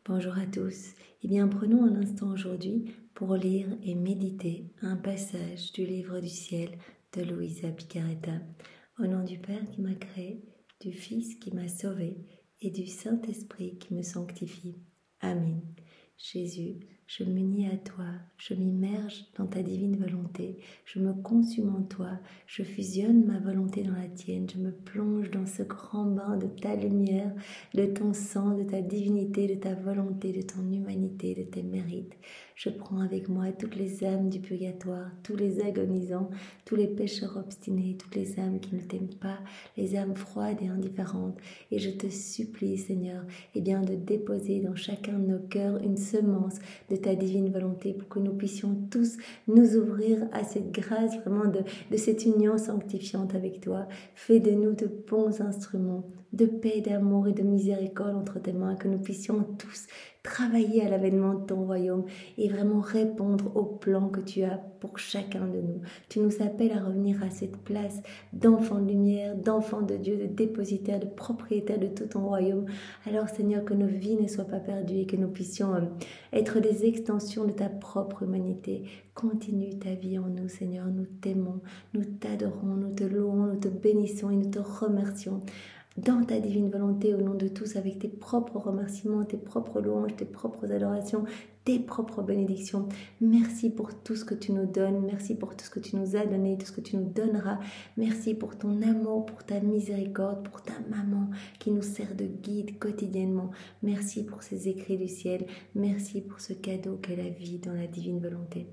Bonjour à tous. Eh bien, prenons un instant aujourd'hui pour lire et méditer un passage du livre du ciel de Luisa Picaretta. Au nom du Père qui m'a créé, du Fils qui m'a sauvé et du Saint-Esprit qui me sanctifie. Amen. Jésus, je m'unis à toi, je m'immerge dans ta divine volonté, je me consume en toi, je fusionne ma volonté dans la tienne, je me plonge dans ce grand bain de ta lumière, de ton sang, de ta divinité, de ta volonté, de ton humanité, de tes mérites. Je prends avec moi toutes les âmes du purgatoire, tous les agonisants, tous les pécheurs obstinés, toutes les âmes qui ne t'aiment pas, les âmes froides et indifférentes, et je te supplie, Seigneur, de déposer dans chacun de nos cœurs une semence de ta divine volonté pour que nous puissions tous nous ouvrir à cette grâce vraiment de cette union sanctifiante avec toi. Fais de nous de bons instruments de paix, d'amour et de miséricorde entre tes mains, que nous puissions tous travailler à l'avènement de ton royaume et vraiment répondre au plan que tu as pour chacun de nous. Tu nous appelles à revenir à cette place d'enfants de lumière, d'enfants de Dieu, de dépositaires, de propriétaires de tout ton royaume. Alors Seigneur, que nos vies ne soient pas perdues et que nous puissions être des extensions de ta propre humanité. Continue ta vie en nous, Seigneur. Nous t'aimons, nous t'adorons, nous te louons, nous te bénissons et nous te remercions. Dans ta divine volonté, au nom de tous, avec tes propres remerciements, tes propres louanges, tes propres adorations, tes propres bénédictions. Merci pour tout ce que tu nous donnes, merci pour tout ce que tu nous as donné, tout ce que tu nous donneras. Merci pour ton amour, pour ta miséricorde, pour ta maman qui nous sert de guide quotidiennement. Merci pour ces écrits du ciel, merci pour ce cadeau qu'est la vie dans la divine volonté.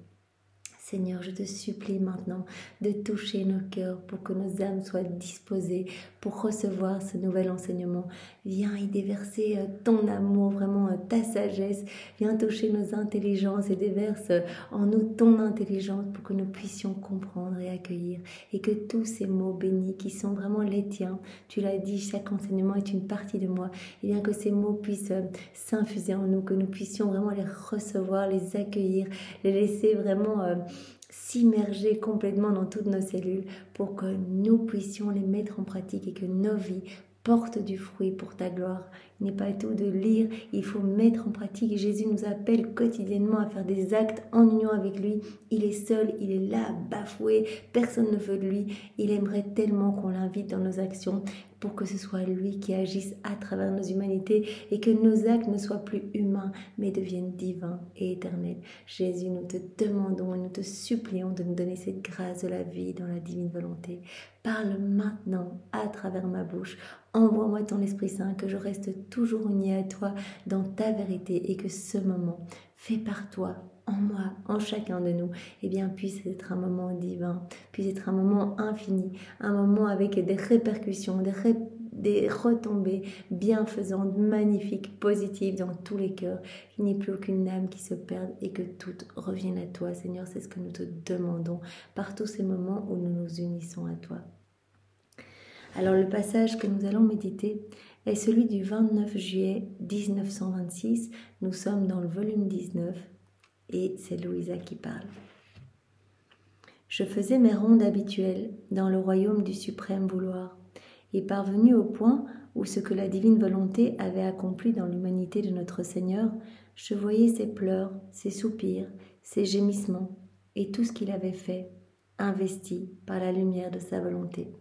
Seigneur, je te supplie maintenant de toucher nos cœurs pour que nos âmes soient disposées pour recevoir ce nouvel enseignement. Viens y déverser ton amour, vraiment ta sagesse. Viens toucher nos intelligences et déverse en nous ton intelligence pour que nous puissions comprendre et accueillir. Et que tous ces mots bénis qui sont vraiment les tiens, tu l'as dit, chaque enseignement est une partie de moi. Et bien que ces mots puissent s'infuser en nous, que nous puissions vraiment les recevoir, les accueillir, les laisser vraiment s'immerger complètement dans toutes nos cellules pour que nous puissions les mettre en pratique et que nos vies portent du fruit pour ta gloire. Il n'est pas tout de lire, il faut mettre en pratique. Jésus nous appelle quotidiennement à faire des actes en union avec lui. Il est seul, il est là, bafoué, personne ne veut de lui. Il aimerait tellement qu'on l'invite dans nos actions pour que ce soit lui qui agisse à travers nos humanités et que nos actes ne soient plus humains mais deviennent divins et éternels. Jésus, nous te demandons et nous te supplions de nous donner cette grâce de la vie dans la divine volonté. Parle maintenant à travers ma bouche. Envoie-moi ton Esprit Saint, que je reste toujours unie à toi dans ta vérité et que ce moment fait par toi, en moi, en chacun de nous, puisse être un moment divin, puisse être un moment infini, un moment avec des répercussions, des retombées bienfaisantes, magnifiques, positives dans tous les cœurs. Il n'y ait plus aucune âme qui se perde et que toutes reviennent à toi, Seigneur. C'est ce que nous te demandons par tous ces moments où nous nous unissons à toi. Alors le passage que nous allons méditer est celui du 29 juillet 1926. Nous sommes dans le volume 19 et c'est Luisa qui parle. Je faisais mes rondes habituelles dans le royaume du suprême vouloir et parvenu au point où ce que la divine volonté avait accompli dans l'humanité de notre Seigneur, je voyais ses pleurs, ses soupirs, ses gémissements et tout ce qu'il avait fait, investi par la lumière de sa volonté.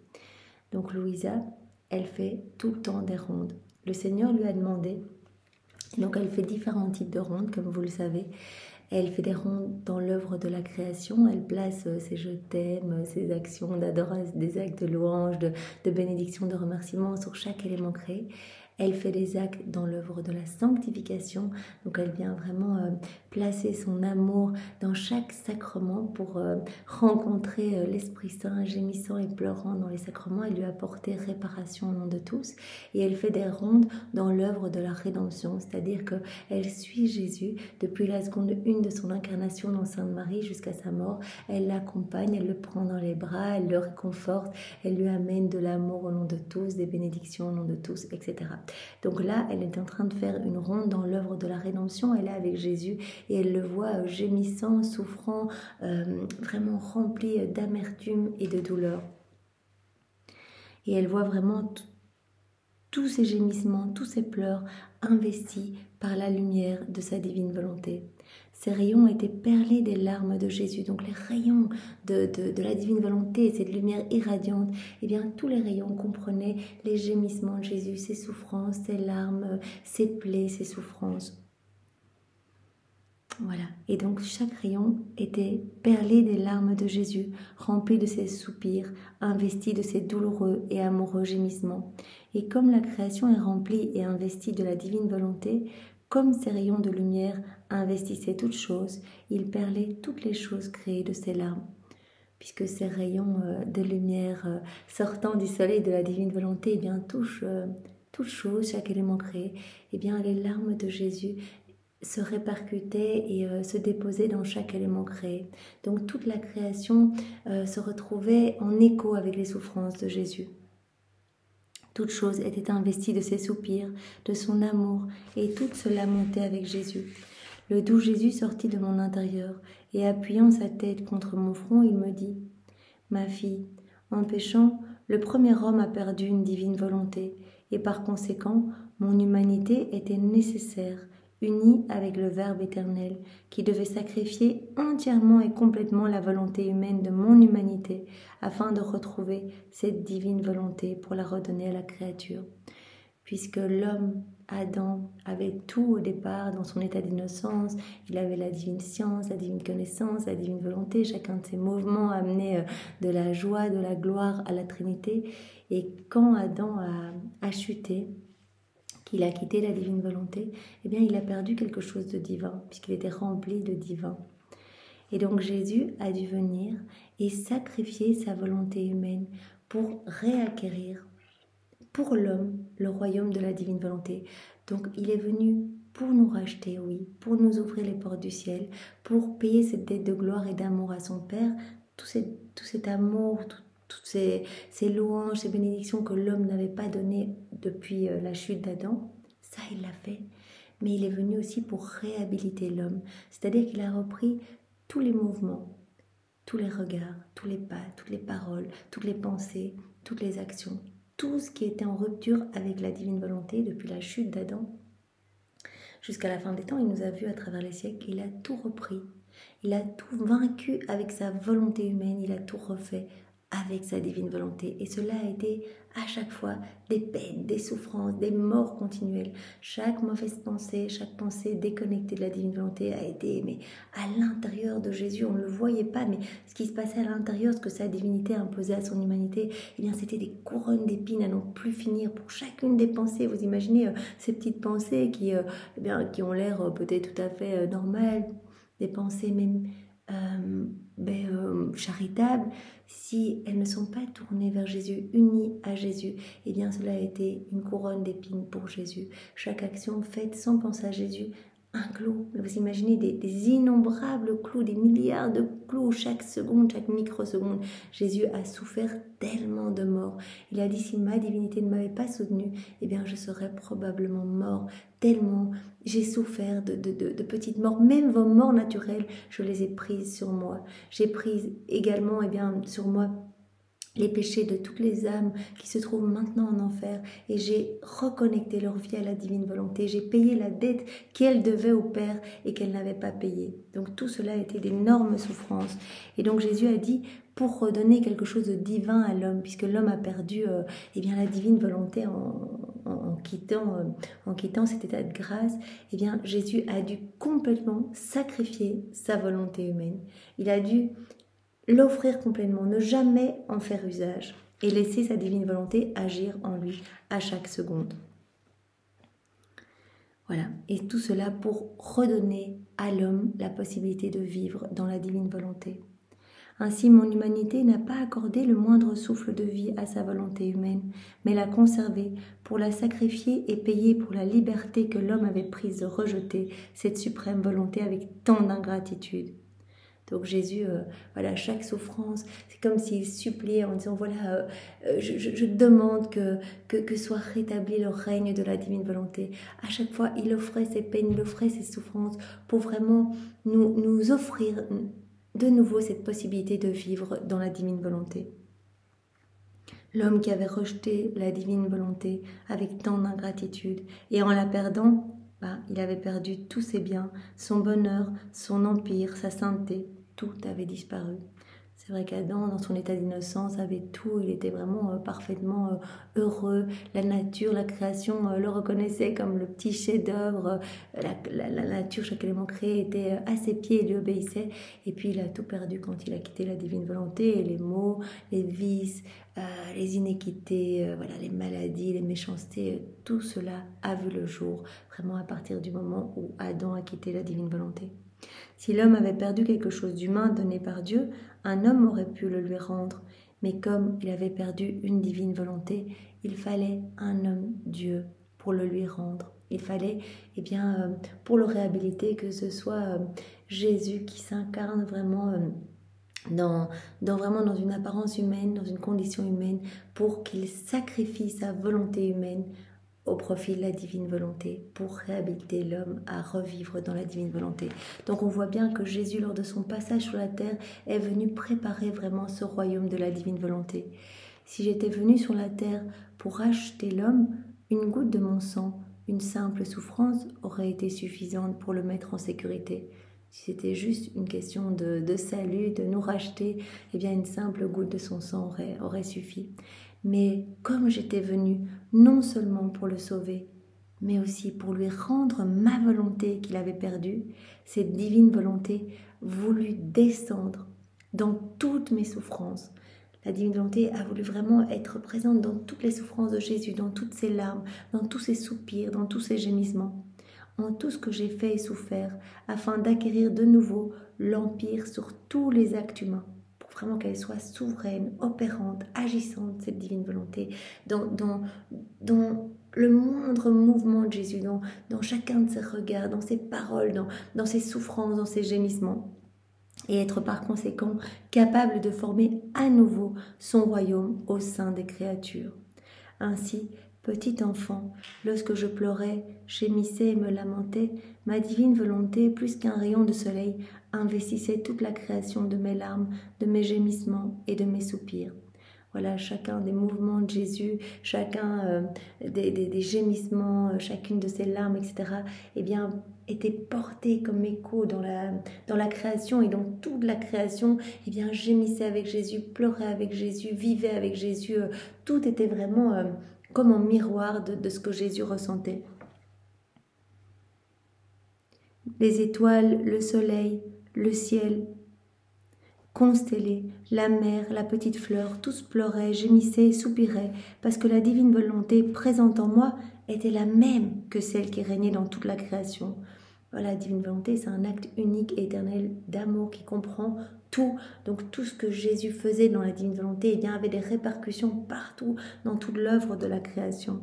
Donc Luisa, elle fait tout le temps des rondes. Le Seigneur lui a demandé, donc elle fait différents types de rondes, comme vous le savez. Elle fait des rondes dans l'œuvre de la création, elle place ses je t'aime, ses actions d'adoration, des actes de louange, de bénédiction, de remerciement sur chaque élément créé. Elle fait des actes dans l'œuvre de la sanctification, donc elle vient vraiment placer son amour dans chaque sacrement pour rencontrer l'Esprit Saint gémissant et pleurant dans les sacrements et lui apporter réparation au nom de tous. Et elle fait des rondes dans l'œuvre de la rédemption, c'est-à-dire qu'elle suit Jésus depuis la seconde 1 de son incarnation dans Sainte Marie jusqu'à sa mort. Elle l'accompagne, elle le prend dans les bras, elle le réconforte, elle lui amène de l'amour au nom de tous, des bénédictions au nom de tous, etc. Donc là, elle est en train de faire une ronde dans l'œuvre de la rédemption. Elle est avec Jésus et elle le voit gémissant, souffrant, vraiment rempli d'amertume et de douleur. Et elle voit vraiment tous ces gémissements, tous ces pleurs investis par la lumière de sa divine volonté. Ces rayons étaient perlés des larmes de Jésus. Donc les rayons de la divine volonté, cette lumière irradiante, eh bien tous les rayons comprenaient les gémissements de Jésus, ses souffrances, ses larmes, ses plaies, ses souffrances. Voilà. Et donc chaque rayon était perlé des larmes de Jésus, rempli de ses soupirs, investi de ses douloureux et amoureux gémissements. Et comme la création est remplie et investie de la divine volonté, comme ces rayons de lumière investissaient toutes choses, il perlait toutes les choses créées de ses larmes. Puisque ces rayons de lumière sortant du soleil de la divine volonté, eh bien touchent toute chose, chaque élément créé, eh bien les larmes de Jésus se répercutaient et se déposaient dans chaque élément créé. Donc toute la création se retrouvait en écho avec les souffrances de Jésus. Toute chose était investie de ses soupirs, de son amour, et tout se lamentait avec Jésus. Le doux Jésus sortit de mon intérieur, et appuyant sa tête contre mon front, il me dit « Ma fille, en péchant, le premier homme a perdu une divine volonté, et par conséquent, mon humanité était nécessaire, unie avec le Verbe éternel, qui devait sacrifier entièrement et complètement la volonté humaine de mon humanité, afin de retrouver cette divine volonté pour la redonner à la créature. Puisque l'homme, Adam, avait tout au départ dans son état d'innocence, il avait la divine science, la divine connaissance, la divine volonté, chacun de ses mouvements amenait de la joie, de la gloire à la Trinité. Et quand Adam a chuté, qu'il a quitté la divine volonté, eh bien il a perdu quelque chose de divin, puisqu'il était rempli de divin. Et donc Jésus a dû venir et sacrifier sa volonté humaine pour réacquérir pour l'homme le royaume de la divine volonté. Donc il est venu pour nous racheter, oui, pour nous ouvrir les portes du ciel, pour payer cette dette de gloire et d'amour à son Père, tout cet amour, toutes ces louanges, ces bénédictions que l'homme n'avait pas données depuis la chute d'Adam, ça il l'a fait. Mais il est venu aussi pour réhabiliter l'homme, c'est-à-dire qu'il a repris tous les mouvements, tous les regards, tous les pas, toutes les paroles, toutes les pensées, toutes les actions, tout ce qui était en rupture avec la divine volonté depuis la chute d'Adam jusqu'à la fin des temps. Il nous a vus à travers les siècles, il a tout repris, il a tout vaincu avec sa volonté humaine, il a tout refait avec sa divine volonté. Et cela a été à chaque fois des peines, des souffrances, des morts continuelles. Chaque mauvaise pensée, chaque pensée déconnectée de la divine volonté a été, mais à l'intérieur de Jésus, on ne le voyait pas, mais ce qui se passait à l'intérieur, ce que sa divinité imposait à son humanité, eh bien c'était des couronnes d'épines à n'en plus finir pour chacune des pensées. Vous imaginez ces petites pensées qui ont l'air peut-être tout à fait normales, des pensées même charitables, si elles ne sont pas tournées vers Jésus, unies à Jésus, eh bien cela a été une couronne d'épines pour Jésus. Chaque action faite sans penser à Jésus, un clou. Vous imaginez des innombrables clous, des milliards de clous chaque seconde, chaque microseconde. Jésus a souffert tellement de morts. Il a dit, si ma divinité ne m'avait pas soutenu, eh bien je serais probablement mort. Tellement j'ai souffert de petites morts. Même vos morts naturelles, je les ai prises sur moi. J'ai pris également sur moi les péchés de toutes les âmes qui se trouvent maintenant en enfer, et j'ai reconnecté leur vie à la divine volonté. J'ai payé la dette qu'elle devait au Père et qu'elle n'avait pas payée. Donc tout cela a été d'énormes souffrances. Et donc Jésus a dit, pour redonner quelque chose de divin à l'homme, puisque l'homme a perdu la divine volonté en quittant cet état de grâce, eh bien Jésus a dû complètement sacrifier sa volonté humaine. Il a dû l'offrir complètement, ne jamais en faire usage et laisser sa divine volonté agir en lui à chaque seconde. Voilà, et tout cela pour redonner à l'homme la possibilité de vivre dans la divine volonté. Ainsi, mon humanité n'a pas accordé le moindre souffle de vie à sa volonté humaine, mais l'a conservée pour la sacrifier et payer pour la liberté que l'homme avait prise de rejeter cette suprême volonté avec tant d'ingratitude. Donc Jésus, chaque souffrance, c'est comme s'il suppliait en disant, je demande que soit rétabli le règne de la divine volonté. À chaque fois, il offrait ses peines, il offrait ses souffrances pour vraiment nous offrir de nouveau cette possibilité de vivre dans la divine volonté. L'homme qui avait rejeté la divine volonté avec tant d'ingratitude et en la perdant, il avait perdu tous ses biens, son bonheur, son empire, sa sainteté, tout avait disparu. C'est vrai qu'Adam, dans son état d'innocence, avait tout, il était vraiment parfaitement heureux. La nature, la création le reconnaissait comme le petit chef-d'œuvre. La nature, chaque élément créé était à ses pieds et lui obéissait. Et puis il a tout perdu quand il a quitté la divine volonté. Et les maux, les vices, les inéquités, les maladies, les méchancetés, tout cela a vu le jour, vraiment à partir du moment où Adam a quitté la divine volonté. Si l'homme avait perdu quelque chose d'humain donné par Dieu, un homme aurait pu le lui rendre. Mais comme il avait perdu une divine volonté, il fallait un homme Dieu pour le lui rendre. Il fallait, pour le réhabiliter, que ce soit Jésus qui s'incarne vraiment dans une apparence humaine, dans une condition humaine, pour qu'il sacrifie sa volonté humaine au profit de la divine volonté, pour réhabiliter l'homme à revivre dans la divine volonté. Donc on voit bien que Jésus, lors de son passage sur la terre, est venu préparer vraiment ce royaume de la divine volonté. Si j'étais venu sur la terre pour racheter l'homme, une goutte de mon sang, une simple souffrance aurait été suffisante pour le mettre en sécurité. Si c'était juste une question de salut, de nous racheter, une simple goutte de son sang aurait suffi. Mais comme j'étais venu non seulement pour le sauver, mais aussi pour lui rendre ma volonté qu'il avait perdue, cette divine volonté voulut descendre dans toutes mes souffrances. La divine volonté a voulu vraiment être présente dans toutes les souffrances de Jésus, dans toutes ses larmes, dans tous ses soupirs, dans tous ses gémissements, en tout ce que j'ai fait et souffert, afin d'acquérir de nouveau l'empire sur tous les actes humains. Vraiment qu'elle soit souveraine, opérante, agissante, cette divine volonté, dans le moindre mouvement de Jésus, dans chacun de ses regards, dans ses paroles, dans ses souffrances, dans ses gémissements, et être par conséquent capable de former à nouveau son royaume au sein des créatures. Ainsi, petit enfant, lorsque je pleurais, gémissais et me lamentais, ma divine volonté, plus qu'un rayon de soleil, investissait toute la création de mes larmes, de mes gémissements et de mes soupirs. Voilà, chacun des mouvements de Jésus, chacun des gémissements, chacune de ses larmes, etc., était porté comme écho dans la création, et donc toute la création gémissait avec Jésus, pleurait avec Jésus, vivait avec Jésus. Tout était vraiment comme un miroir de ce que Jésus ressentait. Les étoiles, le soleil, le ciel constellé, la mer, la petite fleur, tous pleuraient, gémissaient, soupiraient, parce que la divine volonté présente en moi était la même que celle qui régnait dans toute la création. Voilà, la divine volonté, c'est un acte unique et éternel d'amour qui comprend tout. Donc tout ce que Jésus faisait dans la divine volonté avait des répercussions partout dans toute l'œuvre de la création.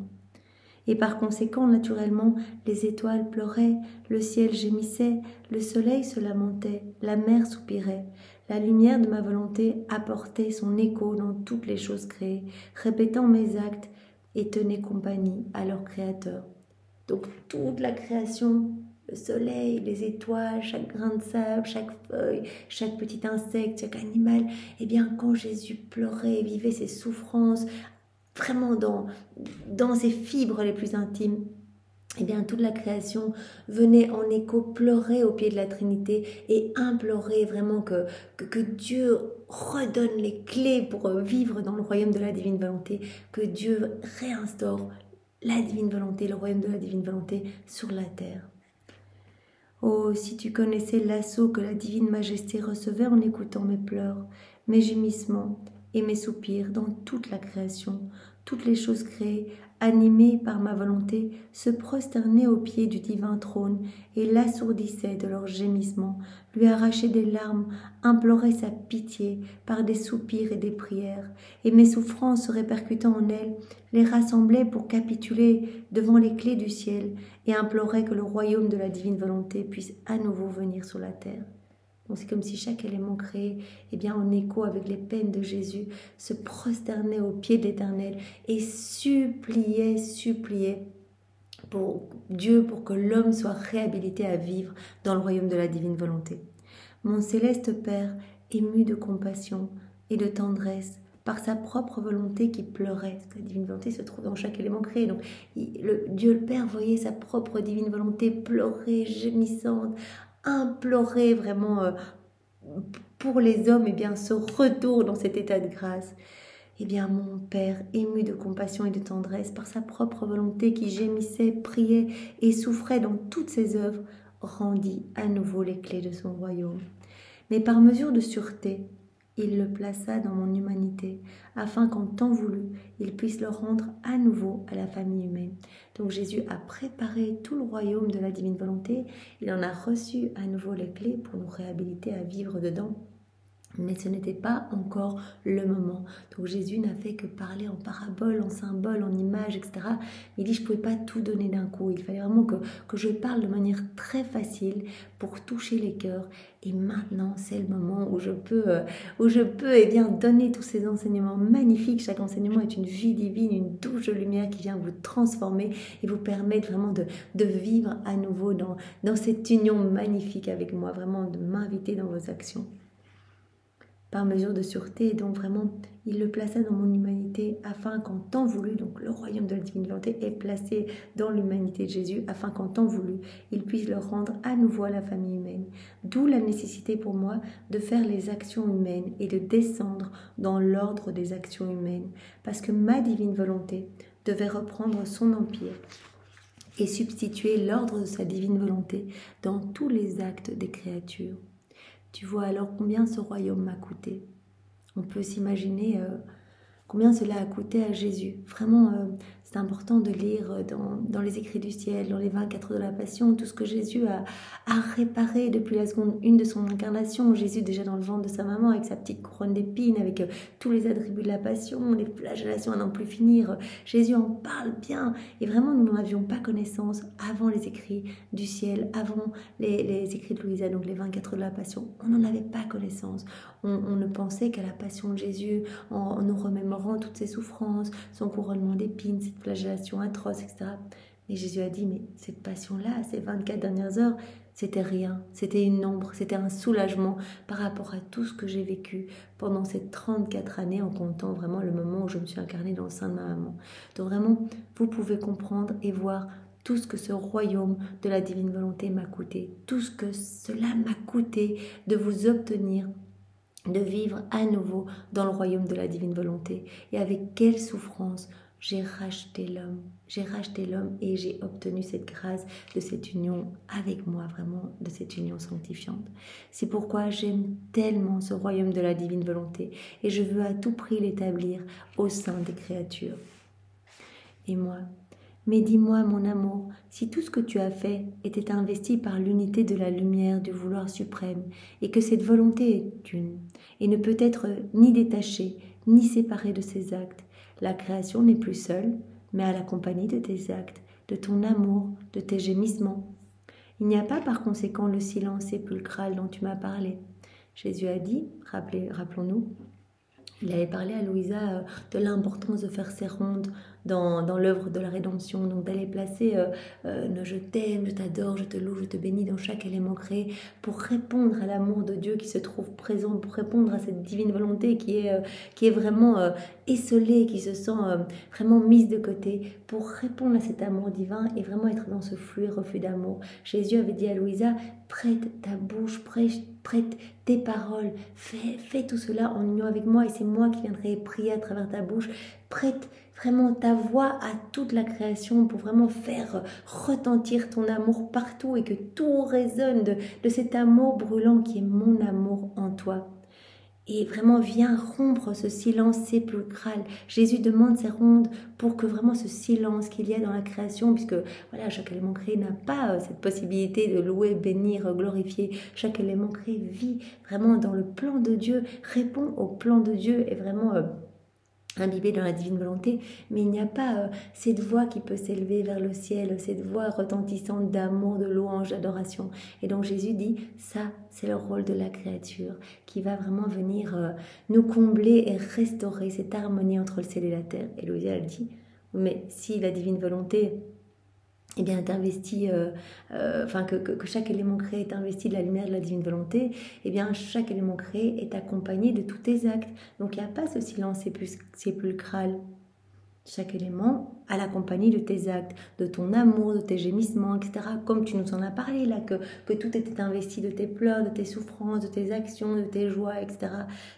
Et par conséquent, naturellement, les étoiles pleuraient, le ciel gémissait, le soleil se lamentait, la mer soupirait. La lumière de ma volonté apportait son écho dans toutes les choses créées, répétant mes actes et tenait compagnie à leur Créateur. Donc toute la création, le soleil, les étoiles, chaque grain de sable, chaque feuille, chaque petit insecte, chaque animal, quand Jésus pleurait, vivait ses souffrances, vraiment dans ses fibres les plus intimes, toute la création venait en écho pleurer au pied de la Trinité et implorer vraiment que Dieu redonne les clés pour vivre dans le royaume de la divine volonté, que Dieu réinstaure la divine volonté, le royaume de la divine volonté sur la terre. Oh, si tu connaissais l'assaut que la divine majesté recevait en écoutant mes pleurs, mes gémissements et mes soupirs dans toute la création, toutes les choses créées, animées par ma volonté, se prosternaient aux pieds du divin trône et l'assourdissaient de leurs gémissements, lui arrachaient des larmes, imploraient sa pitié par des soupirs et des prières, et mes souffrances se répercutant en elles, les rassemblaient pour capituler devant les clés du ciel et imploraient que le royaume de la divine volonté puisse à nouveau venir sur la terre. Donc c'est comme si chaque élément créé, en écho avec les peines de Jésus, se prosternait aux pieds de l'Éternel et suppliait pour Dieu, pour que l'homme soit réhabilité à vivre dans le royaume de la divine volonté. Mon céleste Père, ému de compassion et de tendresse, par sa propre volonté qui pleurait. Parce que la divine volonté se trouve dans chaque élément créé. Donc Dieu le Père voyait sa propre divine volonté pleurer, gémissante, implorer vraiment pour les hommes ce retour dans cet état de grâce. Mon Père, ému de compassion et de tendresse, par sa propre volonté qui gémissait, priait et souffrait dans toutes ses œuvres, rendit à nouveau les clés de son royaume. Mais par mesure de sûreté, il le plaça dans mon humanité, afin qu'en temps voulu, il puisse le rendre à nouveau à la famille humaine. Donc Jésus a préparé tout le royaume de la divine volonté, il en a reçu à nouveau les clés pour nous réhabiliter à vivre dedans. Mais ce n'était pas encore le moment. Donc Jésus n'a fait que parler en paraboles, en symboles, en images, etc. Il dit, je ne pouvais pas tout donner d'un coup. Il fallait vraiment que je parle de manière très facile pour toucher les cœurs. Et maintenant, c'est le moment où je peux donner tous ces enseignements magnifiques. Chaque enseignement est une vie divine, une douche de lumière qui vient vous transformer et vous permettre vraiment de vivre à nouveau dans cette union magnifique avec moi, vraiment de m'inviter dans vos actions. Par mesure de sûreté, et donc vraiment, il le plaça dans mon humanité afin qu'en temps voulu, donc le royaume de la divine volonté est placé dans l'humanité de Jésus, afin qu'en temps voulu, il puisse le rendre à nouveau à la famille humaine. D'où la nécessité pour moi de faire les actions humaines et de descendre dans l'ordre des actions humaines, parce que ma divine volonté devait reprendre son empire et substituer l'ordre de sa divine volonté dans tous les actes des créatures. Tu vois alors combien ce royaume m'a coûté. On peut s'imaginer combien cela a coûté à Jésus. Vraiment, c'est important de lire dans les écrits du ciel, dans les 24 heures de la Passion, tout ce que Jésus a réparé depuis la seconde 1 de son incarnation. Jésus déjà dans le ventre de sa maman avec sa petite couronne d'épines, avec tous les attributs de la Passion, les flagellations à n'en plus finir. Jésus en parle bien. Et vraiment, nous n'en avions pas connaissance avant les écrits du ciel, avant les écrits de Louisa, donc les 24 heures de la Passion. On n'en avait pas connaissance. On ne pensait qu'à la Passion de Jésus en nous remémorant toutes ses souffrances, son couronnement d'épines, cette flagellation atroce, etc. Mais Jésus a dit, mais cette passion-là, ces 24 dernières heures, c'était rien, c'était une ombre, c'était un soulagement par rapport à tout ce que j'ai vécu pendant ces 34 années en comptant vraiment le moment où je me suis incarnée dans le sein de ma maman. Donc vraiment, vous pouvez comprendre et voir tout ce que ce royaume de la divine volonté m'a coûté, tout ce que cela m'a coûté de vous obtenir, de vivre à nouveau dans le royaume de la divine volonté. Et avec quelle souffrance j'ai racheté l'homme et j'ai obtenu cette grâce de cette union avec moi, vraiment de cette union sanctifiante. C'est pourquoi j'aime tellement ce royaume de la divine volonté et je veux à tout prix l'établir au sein des créatures. Et moi, mais dis-moi, mon amour, si tout ce que tu as fait était investi par l'unité de la lumière du vouloir suprême, et que cette volonté est une, et ne peut être ni détachée, ni séparée de ses actes, la création n'est plus seule, mais à la compagnie de tes actes, de ton amour, de tes gémissements. Il n'y a pas par conséquent le silence sépulcral dont tu m'as parlé. Jésus a dit, rappelons-nous, il avait parlé à Louisa de l'importance de faire ses rondes dans l'œuvre de la rédemption, donc d'aller placer je t'aime, je t'adore, je te loue, je te bénis dans chaque élément créé pour répondre à l'amour de Dieu qui se trouve présent, pour répondre à cette divine volonté qui est vraiment esselée, qui se sent vraiment mise de côté, pour répondre à cet amour divin et vraiment être dans ce flux et reflux d'amour. Jésus avait dit à Louisa, prête ta bouche, prête tes paroles, fais tout cela en union avec moi et c'est moi qui viendrai prier à travers ta bouche, prête vraiment ta voix à toute la création pour vraiment faire retentir ton amour partout et que tout résonne de cet amour brûlant qui est mon amour en toi. Et vraiment viens rompre ce silence sépulcral. Jésus demande ces rondes pour que vraiment ce silence qu'il y a dans la création, puisque voilà, chaque élément créé n'a pas cette possibilité de louer, bénir, glorifier. Chaque élément créé vit vraiment dans le plan de Dieu, répond au plan de Dieu et vraiment imbibé dans la divine volonté, mais il n'y a pas cette voix qui peut s'élever vers le ciel, cette voix retentissante d'amour, de louange, d'adoration. Et donc Jésus dit, ça c'est le rôle de la créature qui va vraiment venir nous combler et restaurer cette harmonie entre le ciel et la terre. Et Louisa elle dit, mais si la divine volonté eh bien, est investi, enfin que chaque élément créé est investi de la lumière de la divine volonté, eh bien, chaque élément créé est accompagné de tous tes actes. Donc, il n'y a pas ce silence sépulcral. Chaque élément à l'accompagné de tes actes, de ton amour, de tes gémissements, etc. Comme tu nous en as parlé là, que tout était investi de tes pleurs, de tes souffrances, de tes actions, de tes joies, etc.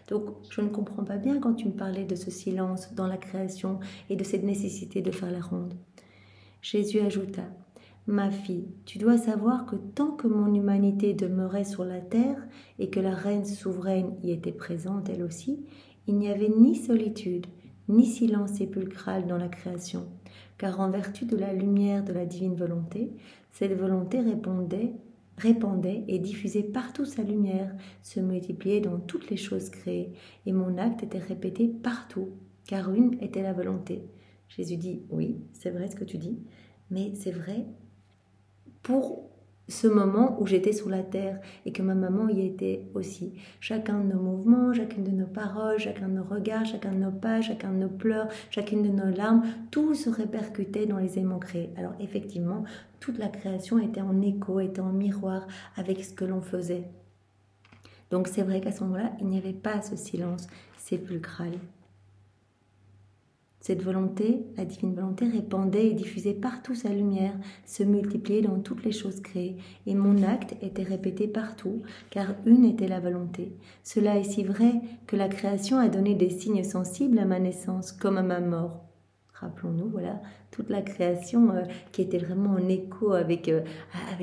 Donc, je ne comprends pas bien quand tu me parlais de ce silence dans la création et de cette nécessité de faire la ronde. Jésus ajouta, « Ma fille, tu dois savoir que tant que mon humanité demeurait sur la terre et que la reine souveraine y était présente elle aussi, il n'y avait ni solitude, ni silence sépulcral dans la création, car en vertu de la lumière de la divine volonté, cette volonté répandait et diffusait partout sa lumière, se multipliait dans toutes les choses créées, et mon acte était répété partout, car une était la volonté. » Jésus dit, oui, c'est vrai ce que tu dis, mais c'est vrai pour ce moment où j'étais sur la terre et que ma maman y était aussi. Chacun de nos mouvements, chacune de nos paroles, chacun de nos regards, chacun de nos pas, chacun de nos pleurs, chacune de nos larmes, tout se répercutait dans les éléments créés. Alors effectivement, toute la création était en écho, était en miroir avec ce que l'on faisait. Donc c'est vrai qu'à ce moment-là, il n'y avait pas ce silence sépulcral. Cette volonté, la divine volonté, répandait et diffusait partout sa lumière, se multipliait dans toutes les choses créées, et mon acte était répété partout, car une était la volonté. Cela est si vrai que la création a donné des signes sensibles à ma naissance, comme à ma mort. Rappelons-nous, voilà, toute la création qui était vraiment en écho avec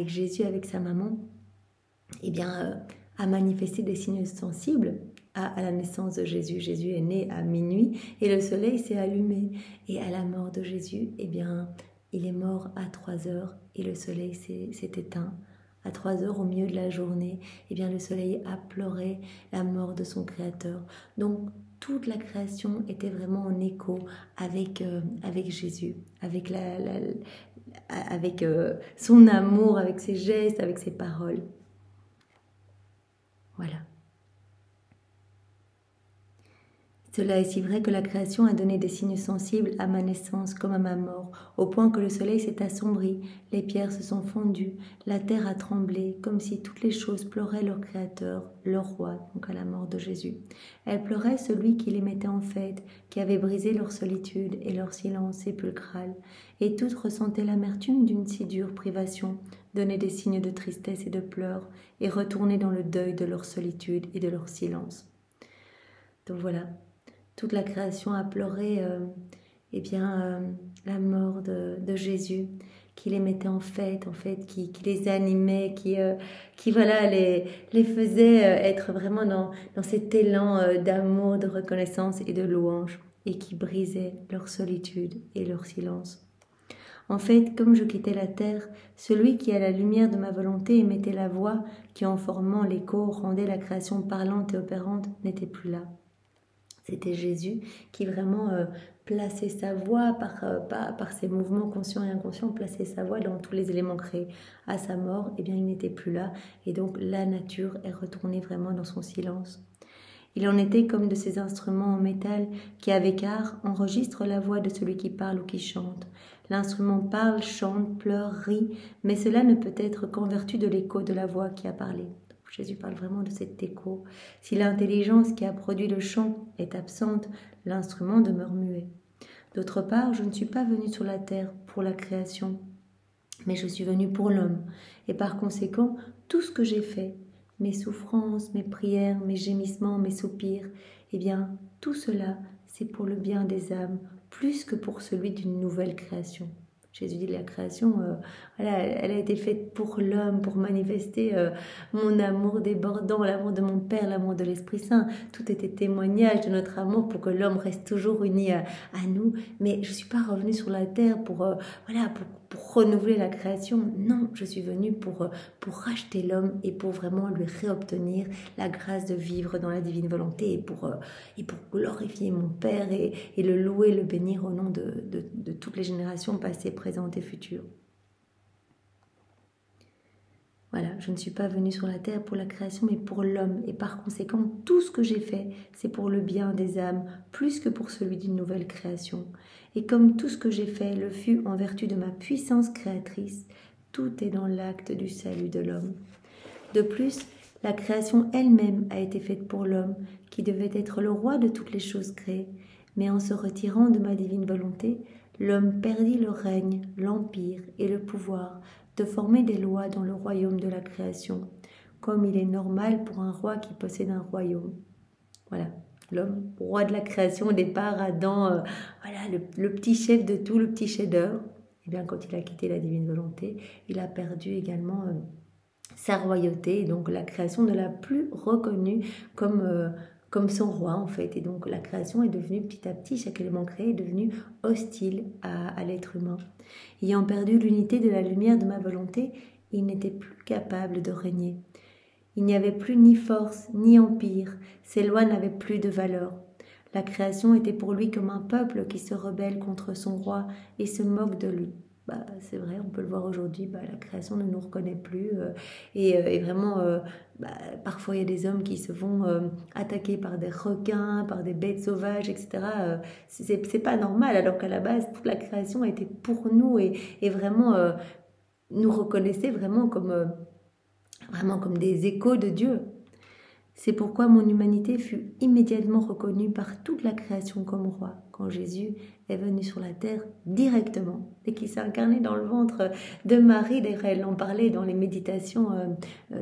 Jésus, avec sa maman, eh bien, a manifesté des signes sensibles à la naissance de Jésus. Jésus est né à minuit et le soleil s'est allumé. Et à la mort de Jésus, eh bien, il est mort à 3 heures et le soleil s'est éteint. À 3 heures au milieu de la journée, eh bien, le soleil a pleuré la mort de son Créateur. Donc, toute la création était vraiment en écho avec Jésus, avec, son amour, avec ses gestes, avec ses paroles. Voilà. Cela est si vrai que la création a donné des signes sensibles à ma naissance comme à ma mort, au point que le soleil s'est assombri, les pierres se sont fondues, la terre a tremblé, comme si toutes les choses pleuraient leur Créateur, leur Roi, donc à la mort de Jésus. Elles pleuraient celui qui les mettait en fête, qui avait brisé leur solitude et leur silence sépulcral, et toutes ressentaient l'amertume d'une si dure privation, donnaient des signes de tristesse et de pleurs, et retournaient dans le deuil de leur solitude et de leur silence. Donc voilà. Toute la création a pleuré la mort de Jésus, qui les mettait en fête, qui les animait, qui les faisait être vraiment dans cet élan d'amour, de reconnaissance et de louange, et qui brisait leur solitude et leur silence. En fait, comme je quittais la terre, celui qui à la lumière de ma volonté émettait la voix, qui en formant l'écho rendait la création parlante et opérante, n'était plus là. C'était Jésus qui vraiment plaçait sa voix par ses mouvements conscients et inconscients, plaçait sa voix dans tous les éléments créés. À sa mort, eh bien, il n'était plus là et donc la nature est retournée vraiment dans son silence. Il en était comme de ces instruments en métal qui, avec art, enregistrent la voix de celui qui parle ou qui chante. L'instrument parle, chante, pleure, rit, mais cela ne peut être qu'en vertu de l'écho de la voix qui a parlé. Jésus parle vraiment de cet écho. Si l'intelligence qui a produit le chant est absente, l'instrument demeure muet. D'autre part, je ne suis pas venue sur la terre pour la création, mais je suis venue pour l'homme. Et par conséquent, tout ce que j'ai fait, mes souffrances, mes prières, mes gémissements, mes soupirs, eh bien, tout cela, c'est pour le bien des âmes, plus que pour celui d'une nouvelle création. Jésus dit la création, elle a été faite pour l'homme, pour manifester mon amour débordant, l'amour de mon Père, l'amour de l'Esprit Saint. Tout était témoignage de notre amour pour que l'homme reste toujours uni à nous. Mais je ne suis pas revenue sur la terre pour renouveler la création. Non, je suis venue pour racheter l'homme et pour vraiment lui réobtenir la grâce de vivre dans la divine volonté et pour glorifier mon Père et le louer, le bénir au nom de toutes les générations passées, présentes et futures. Voilà, je ne suis pas venue sur la terre pour la création, mais pour l'homme. Et par conséquent, tout ce que j'ai fait, c'est pour le bien des âmes, plus que pour celui d'une nouvelle création. Et comme tout ce que j'ai fait le fut en vertu de ma puissance créatrice, tout est dans l'acte du salut de l'homme. De plus, la création elle-même a été faite pour l'homme, qui devait être le roi de toutes les choses créées. Mais en se retirant de ma divine volonté, l'homme perdit le règne, l'empire et le pouvoir de former des lois dans le royaume de la création, comme il est normal pour un roi qui possède un royaume. Voilà, l'homme, roi de la création, au départ, Adam, voilà, le petit chef de tout, le petit chef-d'œuvre. Et bien, quand il a quitté la divine volonté, il a perdu également sa royauté, et donc la création ne l'a plus reconnu comme son roi en fait. Et donc la création est devenue petit à petit, chaque élément créé est devenu hostile à l'être humain. Ayant perdu l'unité de la lumière de ma volonté, il n'était plus capable de régner. Il n'y avait plus ni force, ni empire, ses lois n'avaient plus de valeur. La création était pour lui comme un peuple qui se rebelle contre son roi et se moque de lui. C'est vrai, on peut le voir aujourd'hui, la création ne nous reconnaît plus et vraiment, parfois il y a des hommes qui se font attaquer par des requins, par des bêtes sauvages, etc. C'est pas normal, alors qu'à la base, toute la création était pour nous et vraiment nous reconnaissait vraiment comme des échos de Dieu. C'est pourquoi mon humanité fut immédiatement reconnue par toute la création comme roi, quand Jésus est venu sur la terre directement et qui s'est incarné dans le ventre de Marie. D'ailleurs, elle en parlait dans les méditations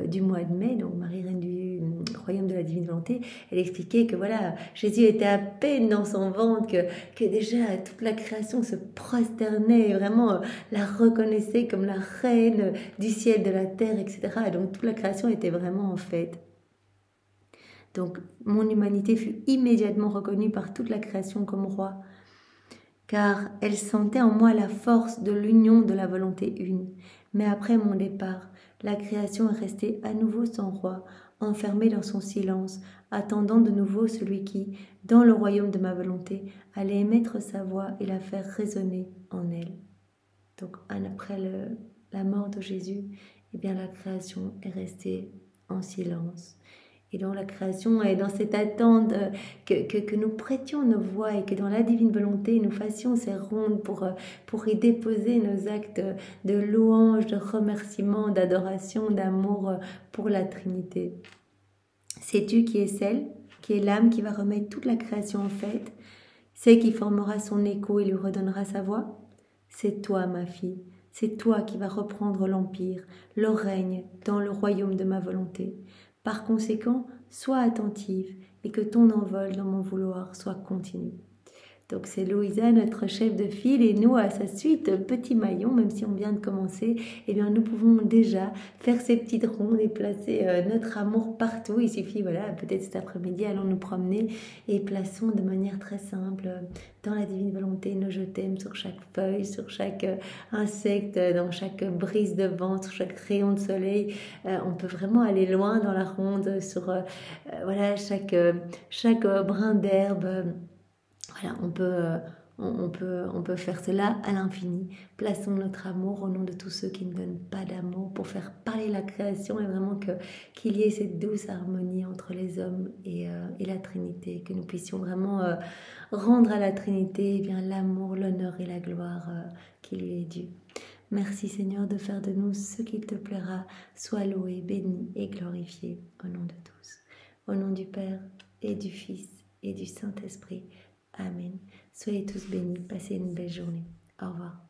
du mois de mai, donc Marie, reine du royaume de la divine volonté. Elle expliquait que voilà, Jésus était à peine dans son ventre, que déjà toute la création se prosternait et vraiment la reconnaissait comme la reine du ciel, de la terre, etc. Et donc toute la création était vraiment en fête. Donc mon humanité fut immédiatement reconnue par toute la création comme roi, car elle sentait en moi la force de l'union de la volonté une. Mais après mon départ, la création est restée à nouveau sans roi, enfermée dans son silence, attendant de nouveau celui qui, dans le royaume de ma volonté, allait émettre sa voix et la faire résonner en elle. Donc après la mort de Jésus, eh bien la création est restée en silence. Et dans la création et dans cette attente que nous prêtions nos voix et que dans la divine volonté, nous fassions ces rondes pour y déposer nos actes de louange, de remerciement, d'adoration, d'amour pour la Trinité. Sais-tu qui est celle, qui est l'âme qui va remettre toute la création en fête, c'est qui formera son écho et lui redonnera sa voix? C'est toi, ma fille, c'est toi qui vas reprendre l'empire, le règne dans le royaume de ma volonté. Par conséquent, sois attentive et que ton envol dans mon vouloir soit continu. Donc c'est Louisa, notre chef de file, et nous, à sa suite, petit maillon, même si on vient de commencer, eh bien nous pouvons déjà faire ces petites rondes et placer notre amour partout. Il suffit, voilà, peut-être cet après-midi, allons nous promener et plaçons de manière très simple dans la divine volonté nos je t'aime sur chaque feuille, sur chaque insecte, dans chaque brise de vent, sur chaque rayon de soleil. On peut vraiment aller loin dans la ronde, sur voilà, chaque brin d'herbe. Voilà, on peut faire cela à l'infini. Plaçons notre amour au nom de tous ceux qui ne donnent pas d'amour pour faire parler la création et vraiment qu'il y ait cette douce harmonie entre les hommes et la Trinité, que nous puissions vraiment rendre à la Trinité bien l'amour, l'honneur et la gloire qui lui est due. Merci Seigneur de faire de nous ce qu'il te plaira. Sois loué, béni et glorifié au nom de tous. Au nom du Père et du Fils et du Saint-Esprit. Amen. Soyez tous bénis. Passez une belle journée. Au revoir.